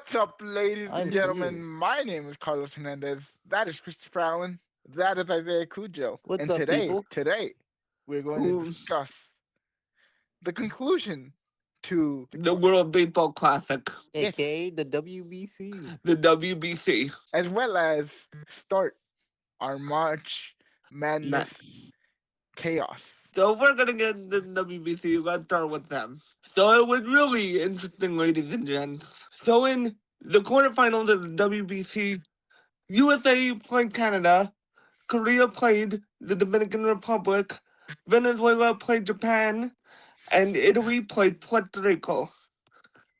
What's up, ladies and I'm gentlemen? here. My name is Carlos Hernandez. That is Christopher Allen. That is Isaiah Cujo. What's And up, people? today, we're going to Who discuss the conclusion to the World Baseball Classic, yes, AKA the WBC. the WBC. as well as start our March Matt. Madness chaos. So if we're gonna get the WBC, let's start with them. So it was really interesting, ladies and gents. So in the quarterfinals of the WBC, USA played Canada, Korea played the Dominican Republic, Venezuela played Japan, and Italy played Puerto Rico.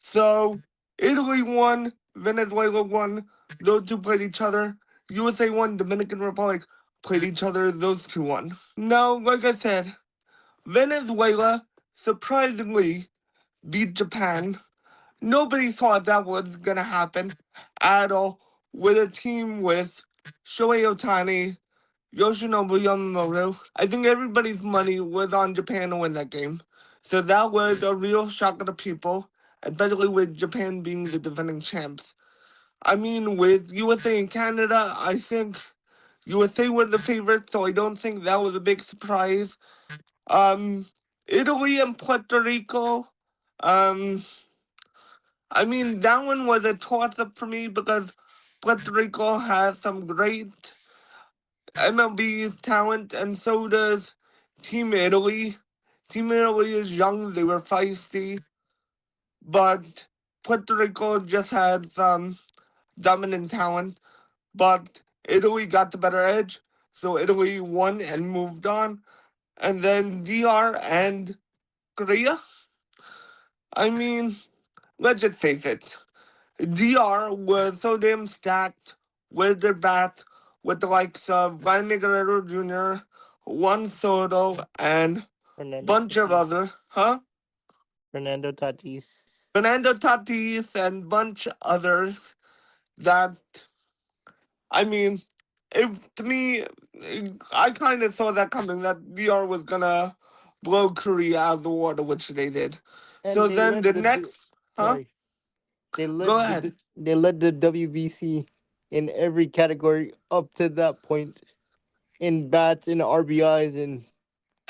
So Italy won, Venezuela won, those two played each other. USA won, Dominican Republic played each other, those two won. Now, like I said, Venezuela surprisingly beat Japan. Nobody thought that was gonna happen at all with a team with Shohei Ohtani, Yoshinobu Yamamoto. I think everybody's money was on Japan to win that game. So that was a real shock to the people, especially with Japan being the defending champs. I mean, with USA and Canada, I think USA were the favorites, so I don't think that was a big surprise. Um, Italy and Puerto Rico, um, I mean, that one was a toss up for me because Puerto Rico has some great MLB talent, and so does Team Italy. Team Italy is young, they were feisty, but Puerto Rico just had some dominant talent. But Italy got the better edge, so Italy won and moved on. And then DR and Korea. I mean, let's just face it. DR was so damn stacked with their bats with the likes of Vladimir Guerrero Jr., Juan Soto, and Fernando bunch of Tatis. other, huh? Fernando Tatis. Fernando Tatis and bunch others that, I mean, if to me, I kind of saw that coming that DR was gonna blow Korea out of the water, which they did. And So they then the led next, huh? sorry. They Go led ahead. they led the WBC in every category up to that point. In bats, in RBIs, and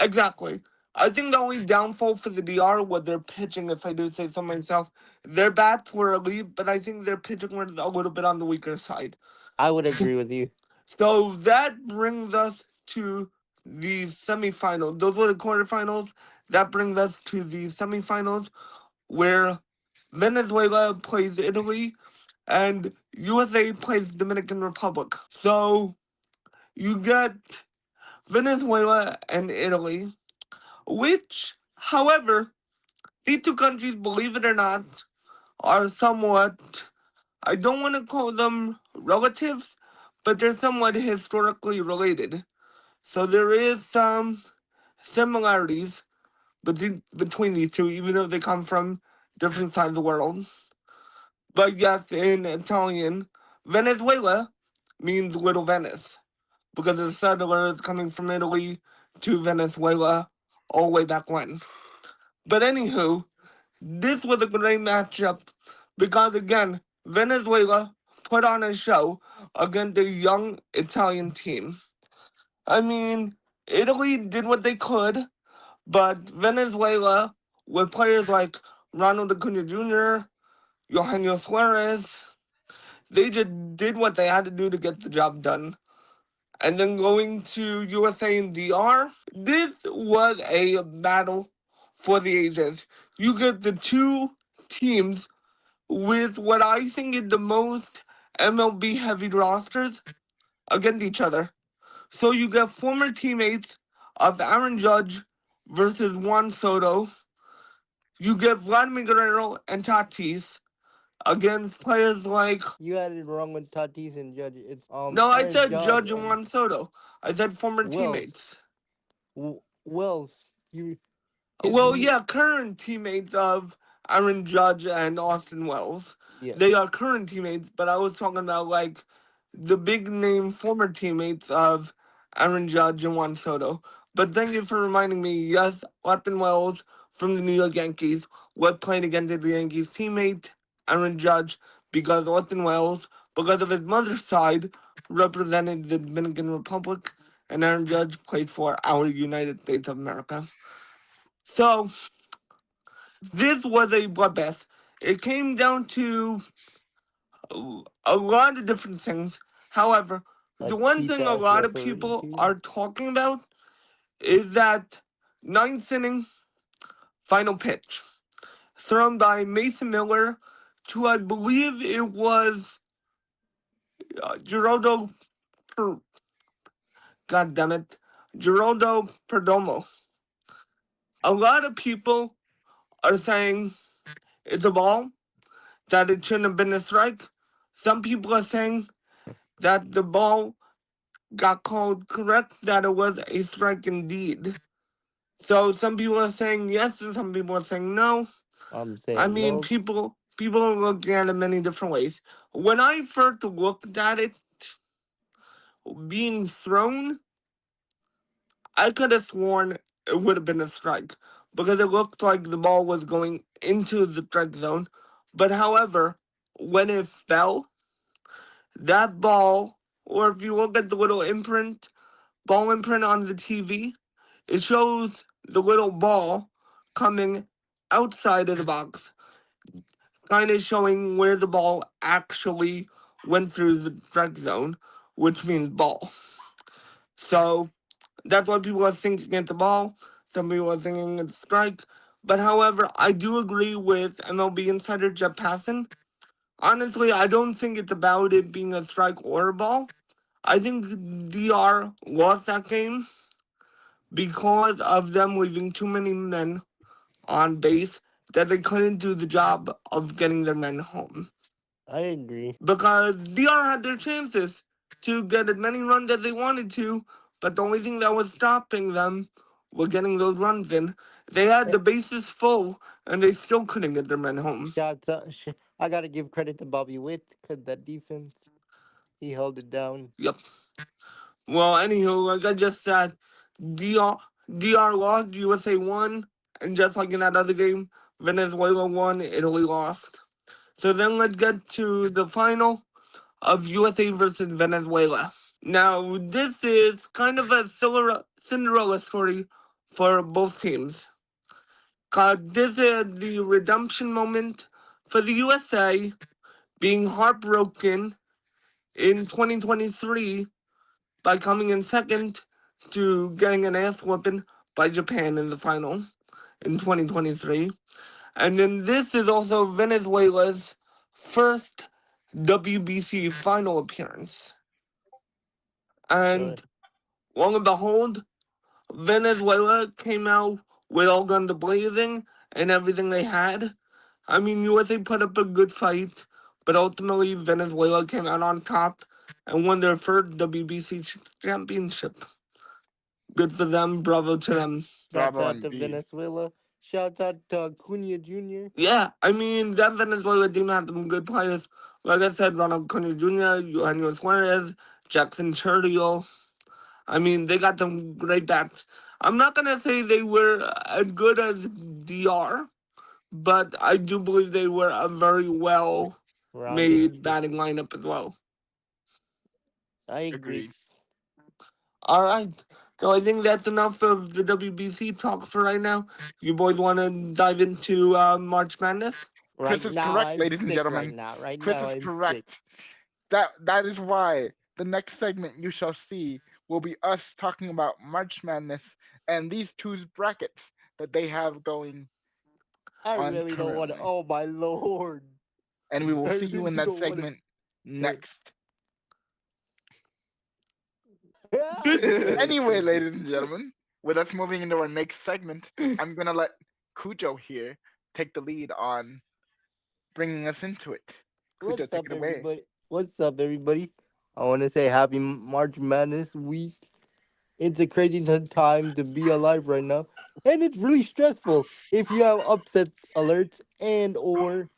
Exactly. I think the only downfall for the DR was their pitching, if I do say so myself. Their bats were elite, but I think their pitching was a little bit on the weaker side. I would agree with you. So that brings us to the semifinals. Those were the quarterfinals. That brings us to the semifinals where Venezuela plays Italy and USA plays Dominican Republic. So you get Venezuela and Italy, which, however, these two countries, believe it or not, are somewhat, I don't want to call them relatives, but they're somewhat historically related. So there is some similarities between these two, even though they come from different sides of the world. But yes, in Italian, Venezuela means Little Venice because the settlers coming from Italy to Venezuela all the way back when. But anywho, this was a great matchup because again, Venezuela put on a show against a young Italian team. I mean, Italy did what they could, but Venezuela, with players like Ronald Acuna Jr., Eugenio Suarez, they just did what they had to do to get the job done. And then going to USA and DR, this was a battle for the ages. You get the two teams with what I think is the most MLB heavy rosters against each other. So you get former teammates of Aaron Judge versus Juan Soto. You get Vladimir Guerrero and Tatis against players like. You had it wrong with Tatis and Judge. It's No, I Aaron said Judge Judge and and Juan Soto. I said former Wells. teammates. Wells. You his Well, yeah, current teammates of Aaron Judge and Austin Wells. yes. They are current teammates, but I was talking about like the big name former teammates of Aaron Judge and Juan Soto. But thank you for reminding me. Yes, Austin Wells from the New York Yankees was playing against the Yankees teammate Aaron Judge because Orson Welles, because of his mother's side, represented the Dominican Republic, and Aaron Judge played for our United States of America. So this was a bloodbath. It came down to a lot of different things. However, A the one cheap thing a ass lot of referee people too. are talking about is that ninth inning final pitch thrown by Mason Miller to, I believe it was Geraldo, per, God damn it, Geraldo Perdomo. A lot of people are saying it's a ball, that it shouldn't have been a strike. Some people are saying that the ball got called correct, that it was a strike indeed. So some people are saying yes, and some people are saying no. I'm I saying mean, no. people are looking at it many different ways. When I first looked at it being thrown, I could have sworn it would have been a strike because it looked like the ball was going into the strike zone. But however, when it fell, that ball, or if you look at the little imprint, ball imprint on the TV, it shows the little ball coming outside of the box, kind of showing where the ball actually went through the strike zone, which means ball. So that's why people are thinking it's a ball. Some people are thinking it's a strike. But however, I do agree with MLB insider Jeff Passan. Honestly, I don't think it's about it being a strike or a ball. I think DR lost that game because of them leaving too many men on base that they couldn't do the job of getting their men home. I agree. Because DR had their chances to get as many runs as they wanted to, but the only thing that was stopping them was getting those runs in. They had Eh, the bases full, and they still couldn't get their men home. Shouts out. I gotta give credit to Bobby Witt because that defense he held it down. Yep. Well, anywho, like I just said, DR lost, USA won, and just like in that other game, Venezuela won, Italy lost. So then let's get to the final of USA versus Venezuela. Now, this is kind of a Cinderella story for both teams. Cause this is the redemption moment for the USA being heartbroken in 2023 by coming in second to getting an ass whooping by Japan in the final in 2023. And then this is also Venezuela's first WBC final appearance. So And lo and behold, Venezuela came out with all guns blazing and everything they had. I mean, USA put up a good fight, but ultimately Venezuela came out on top and won their first WBC championship. Good for them, bravo to them. shouts Bravo out to indeed. Venezuela. Shouts out to Acuna Jr. Yeah, I mean, that Venezuela team had some good players. Like I said, Ronald Acuna Jr., Eugenio Suarez, Jackson Churchill. I mean, they got some great bats. I'm not gonna say they were as good as DR, but I do believe they were a very well Rounded made team. batting lineup as well. I agree. Agreed. All right, so I think that's enough of the WBC talk for right now. You boys want to dive into March Madness? Chris Right is now correct, I'm ladies and sick. Right gentlemen. now. Right Chris now is I'm sick. correct. That is why the next segment you shall see will be us talking about March Madness and these two's brackets that they have going I on really don't want to. currently. Oh my lord! And we will I see you really in that don't want segment to. next. Good. Anyway, ladies and gentlemen, with us moving into our next segment, I'm gonna let Cujo here take the lead on bringing us into it. Cujo, What's take up, it away. everybody? What's up, everybody? I want to say happy March Madness week. It's a crazy time to be alive right now, and it's really stressful if you have upset alerts and or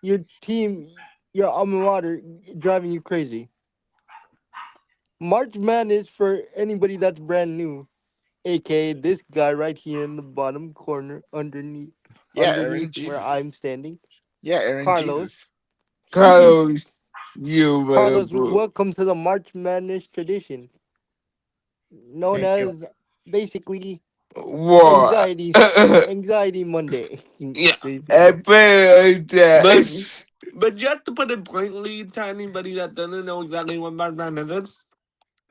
your team, your alma mater, driving you crazy. March Madness for anybody that's brand new, aka this guy right here in the bottom corner, Yeah, Aaron underneath where Jesus. I'm standing, Yeah, Aaron Carlos. Jesus. Carlos, you my Carlos, bro. welcome to the March Madness tradition, known Thank you. as basically What? anxiety Monday. Yeah, I Basically, feel But that. but just to put it plainly to anybody that doesn't know exactly what March Madness is,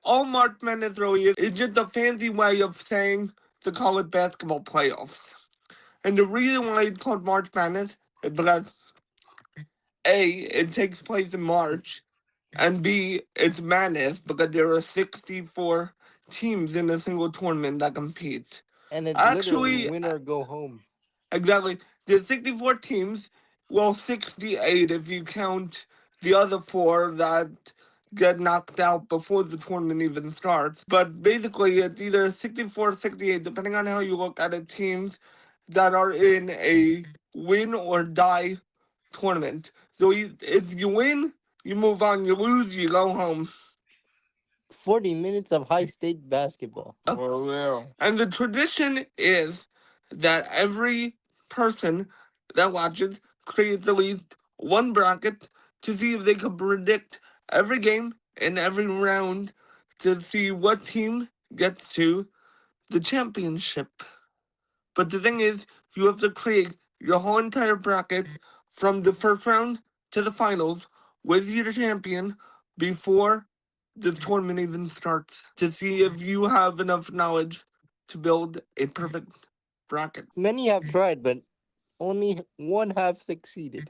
all March Madness really is just a fancy way of saying the college basketball playoffs. And the reason why it's called March Madness is because A, it takes place in March, and B, it's madness because there are 64 teams in a single tournament that compete. and it's literally Actually, win or go home. exactly. There's 64 teams. Well, 68 if you count the other four that get knocked out before the tournament even starts. But basically, it's either 64 or 68, depending on how you look at it, teams that are in a win or die tournament. So if you win, you move on. You lose, you go home. 40 minutes of high state basketball. For real. And the tradition is that every person that watches creates at least one bracket to see if they can predict every game and every round to see what team gets to the championship. But the thing is, you have to create your whole entire bracket from the first round to the finals with your champion before the tournament even starts to see if you have enough knowledge to build a perfect bracket. Many have tried, but only one have succeeded.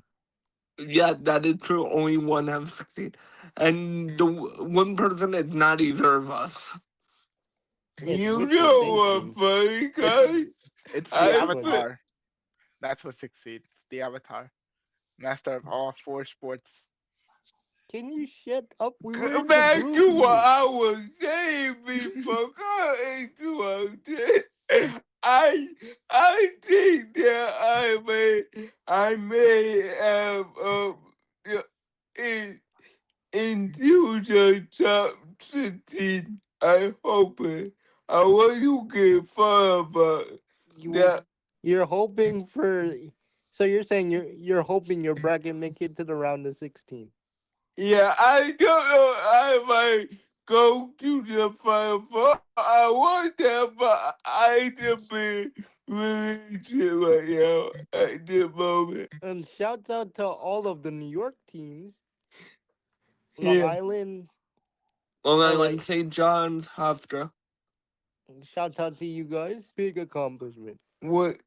Yeah, that is true. Only one have succeeded. And the one person is not either of us. It's You wishful know what, thinking. funny It's guy? it's the I Which one? feel. avatar. That's what succeeds. The avatar, master of all four sports. Can you shut up? We were Go in the back group to what here. I was saying before going into it. I think that I may have yeah, in into the top 16. I hope it. I want you get far about You that. you're hoping for. So you're saying you're hoping your bracket make it to the round of 16. Yeah, I don't know. I might go to the final four. I want that, but I just be really shit right now at the moment. And shouts out to all of the New York teams, Long Yeah. Island, Long Island, LA. St. John's, Hofstra. Shouts out to you guys. Big accomplishment. What?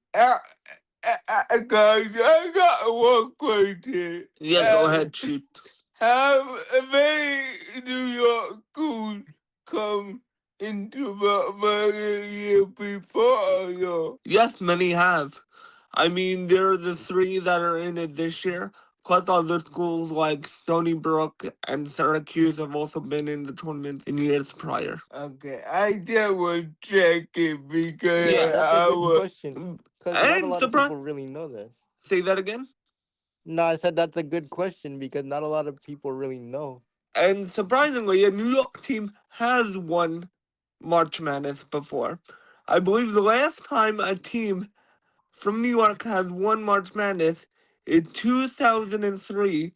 Guys, I got one question. Yeah, go ahead, shoot. Have many New York schools come into my year before you? Yes, many have. I mean, there are the three that are in it this year. Plus, other schools like Stony Brook and Syracuse have also been in the tournament in years prior. Okay, I just was checking Yeah, because Yeah. that's a I good was. question. Because not a And lot of people surprise. really know that. Say that again. No, I said that's a good question because not a lot of people really know. And surprisingly, a New York team has won March Madness before. I believe the last time a team from New York has won March Madness in 2003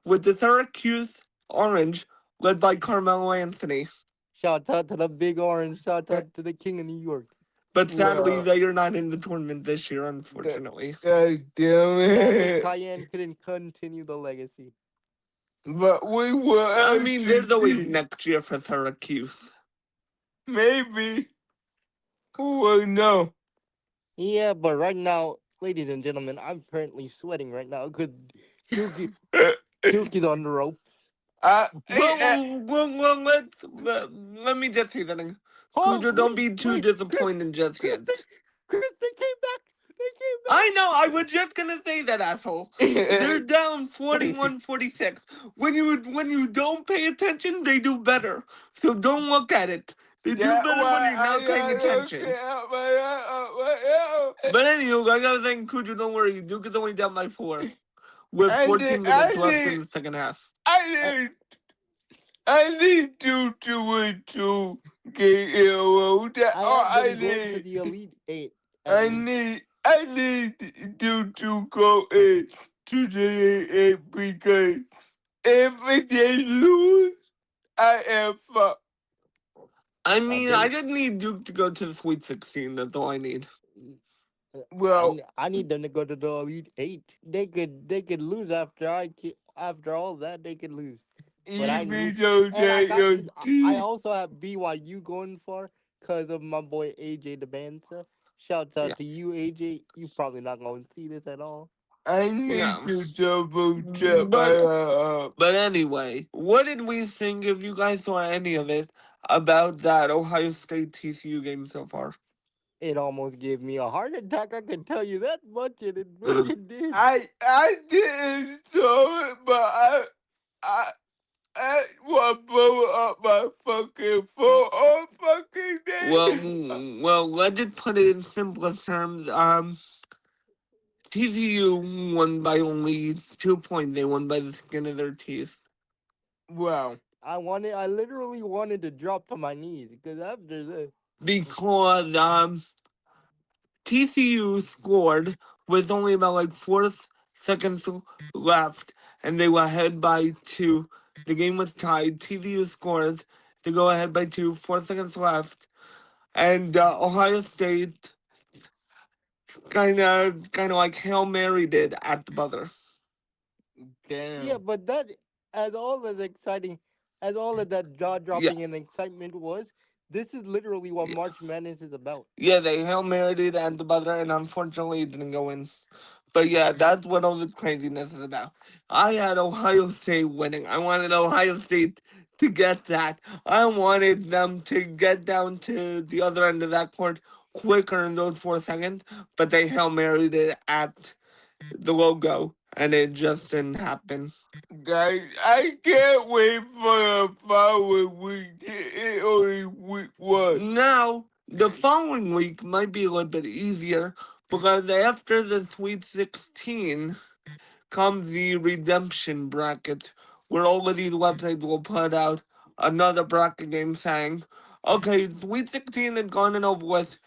with the Syracuse Orange led by Carmelo Anthony. Shout out to the Big Orange. Shout out to the King of New York. But sadly, Well, they are not in the tournament this year, unfortunately. God damn Sadly, it. Cayenne couldn't continue the legacy. But we will I have mean, to there's always see. next year for Syracuse. Maybe. Who will know? Yeah, but right now, ladies and gentlemen, I'm currently sweating right now because Duke is on the ropes. I, Let me just say something. Oh, Cujo, don't be too wait, disappointed just Chris, yet. they came back. They came I know, I was just gonna say that, asshole. They're down back. 41-46. When you don't pay attention, they do better. So don't look at it. They do That's better when why you're I not paying gotta attention. get out my But anywho, I gotta thank Cujo, don't worry. Duke is only down by 4. With I 14 need, I minutes left in need, the second half. I need, I need to win to get ill. That I all have I them going to need. the Elite Eight at I least. need, I need to go in. today because if they lose, I am fucked. I mean, I Okay. just need Duke to go to the Sweet 16. That's all I need. I Well, I need them to go to the Elite Eight. They could lose after after all that they could lose. But I even need though and I that got your I team, also have BYU going for because of my boy AJ Debanza. Shouts yeah, out to you AJ. You probably not going to see this at all. I need to double check my But anyway, what did we think, if you guys saw any of it, about that Ohio State TCU game so far? It almost gave me a heart attack. I can tell you that much, and it really did. I didn't saw it, but I I want to blow up my fucking phone all fucking day. Well, let's just put it in simplest terms. TCU won by only 2 points. They won by the skin of their teeth. Wow. I literally wanted to drop to my knees because after this, Because TCU scored with only about like 4 seconds left, and they were ahead by two. The game was tied. TCU scores to go ahead by two, 4 seconds left, and Ohio State kind of like Hail Mary did at the buzzer. yeah, Damn. but that as all as exciting as all of that jaw Yeah, dropping and excitement was, this is literally what yeah, March Madness is about. yeah. They Hail Mary did at the buzzer, and unfortunately, it didn't go in. But yeah, that's what all the craziness is about. I had Ohio State winning. I wanted Ohio State to get that. I wanted them to get down to the other end of that court quicker in those 4 seconds, but they Hail Married it at the logo, and it just didn't happen. Guys, I can't wait for the following week. It only week one. Now, the following week might be a little bit easier because after the Sweet 16 comes the redemption bracket, where all of these websites will put out another bracket game saying, okay, Sweet 16 is gone and over with.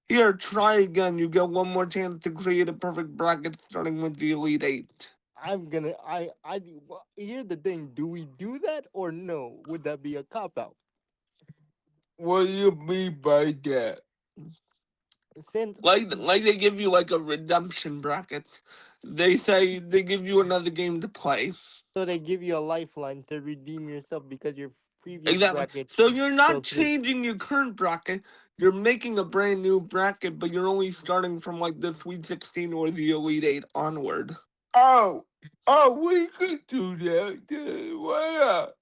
Here, try again. You get one more chance to create a perfect bracket starting with the Elite Eight. I'm gonna well, here's the thing: do we do that or no? Would that be a cop out? What do you mean by that? Since Like they give you like a redemption bracket. They say they give you another game to play. so they give you a lifeline to redeem yourself because your previous Exactly. bracket So you're fell not through. changing your current bracket. You're making a brand new bracket, but you're only starting from like the Sweet 16 or the Elite Eight onward. Oh, we could do that. Why not?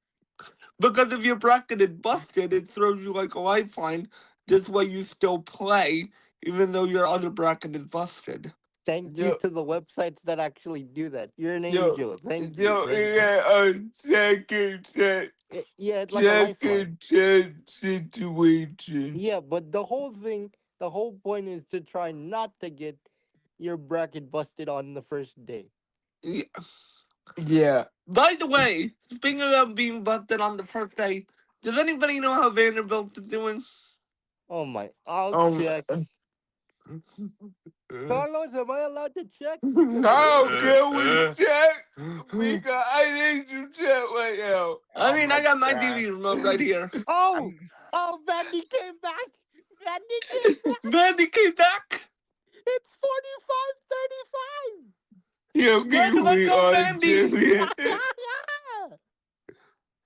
Because if your bracket is busted, it throws you like a lifeline. This way you still play, even though your other bracket is busted. Thank you Yo, to the websites that actually do that. You're an yo, angel. Thank you. yo, Thank you. yeah, a Yeah, it's like a lifeline. second chance situation. Yeah, but the whole point is to try not to get your bracket busted on the first day. Yeah. Yeah. By the way, speaking of being busted on the first day, does anybody know how Vanderbilt is doing? Oh my! I'll Um, check. Carlos, am I allowed to check? How can we check? Because I need to check right now. I Oh mean, I my got my god. TV remote right here. Oh, I'm oh, Vandy came back. Vandy came back. Vandy came back. It's 45-35. You give Let's me go, on Vandy! Jimmy.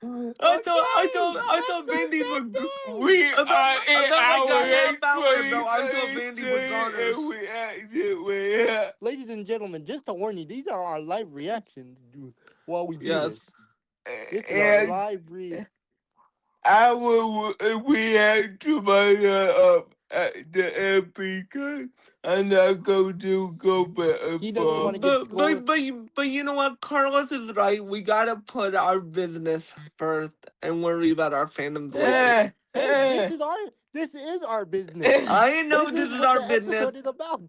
Okay, I let's thought go, Vandy's were. Vandy. We are in About like a our half eighth hour ago, place, I thought Vandy were and goners. we acted with. Ladies and gentlemen, just to warn you, these are our live reactions while we do this. Yes. This is our And live I will react to my at the because I'm not going to go better He doesn't want to for. get scolded. But you know what? Carlos is right. We gotta put our business first and worry about our fandoms later. Hey, hey, this is our business. I know This this is is what our the business. episode is about.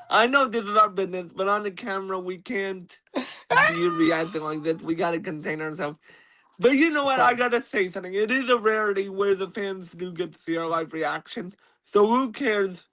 I know this is our business, but on the camera we can't be reacting like this. We gotta contain ourselves. But you know what? I So, gotta say something. It is a rarity where the fans do get to see our live reaction. So who cares?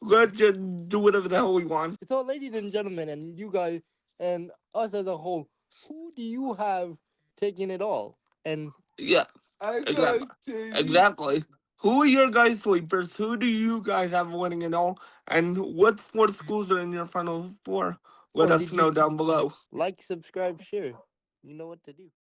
Let's just do whatever the hell we want. so, ladies and gentlemen, and you guys, and us as a whole, who do you have taking it all? And Yeah, exactly. Exactly. Who are your guys' sleepers? Who do you guys have winning it all? And what four schools are in your final four? Let or us did you know down below. like, subscribe, share? You know what to do.